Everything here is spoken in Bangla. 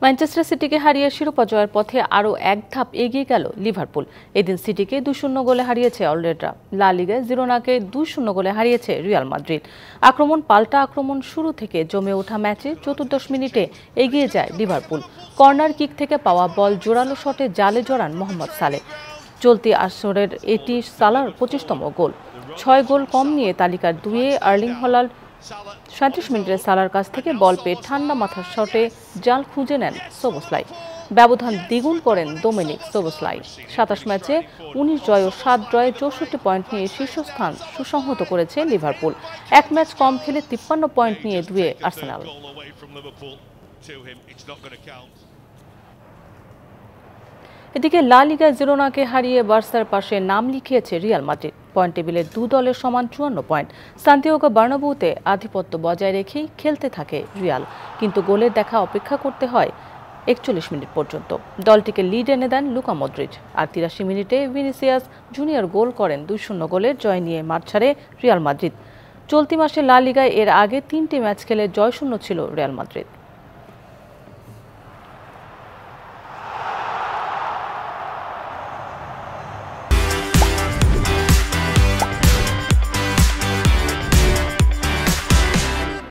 ম্যানচেস্টার সিটিকে হারিয়ে শিরোপা জয়ের পথে আরও এক ধাপ এগিয়ে গেল লিভারপুল। এদিন সিটিকে 2-0 গোলে হারিয়েছে অলরেডরা। লা লিগায় জিরোনাকে 2-0 গোলে হারিয়েছে রিয়াল মাদ্রিদ। আক্রমণ পাল্টা আক্রমণ শুরু থেকে জমে ওঠা ম্যাচে 14 মিনিটে এগিয়ে যায় লিভারপুল। কর্নার কিক থেকে পাওয়া বল জোরালো শটে জালে জড়ান মোহাম্মদ সালে। চলতি আসরের এটি সালার 25তম গোল। 6 গোল কম নিয়ে তালিকার 2-এ আর্লিং হল্যান্ড 37 মিনিটে সালার কাছ থেকে বল পেয়ে ঠান্ডা মাথার শটে জাল খুঁজে নেন সোবোসলাই। ব্যবধান দ্বিগুণ করেন ডোমিনিক সোবোসলাই। 27 ম্যাচে 19 জয় ও 7 ড্রয়ে 64 পয়েন্ট নিয়ে শীর্ষস্থান সুসংহত করেছে লিভারপুল। এক ম্যাচ কম খেলে 53 পয়েন্ট নিয়ে 2-এ আর্সেনাল। এদিকে লা লিগায় জিরোনাকে হারিয়ে বার্সার পাশে নাম লিখিয়েছে রিয়াল মাদ্রিদ। পয়েন্ট টেবিলের দু দলের সমান 54 পয়েন্ট। সান্তিয়াগো বার্নাব্যুতে আধিপত্য বজায় রেখেই খেলতে থাকে রিয়াল, কিন্তু গোলের দেখা অপেক্ষা করতে হয় 41 মিনিট পর্যন্ত। দলটিকে লিড এনে দেন লুকা মদ্রিচ। আর 83 মিনিটে ভিনিসিয়াস জুনিয়র গোল করেন। 2-0 গোলের জয় নিয়ে মাঠ ছাড়ে রিয়াল মাদ্রিদ। চলতি মাসে লা লিগায় এর আগে 3টি ম্যাচ খেলে জয়শূন্য ছিল রিয়াল মাদ্রিদ।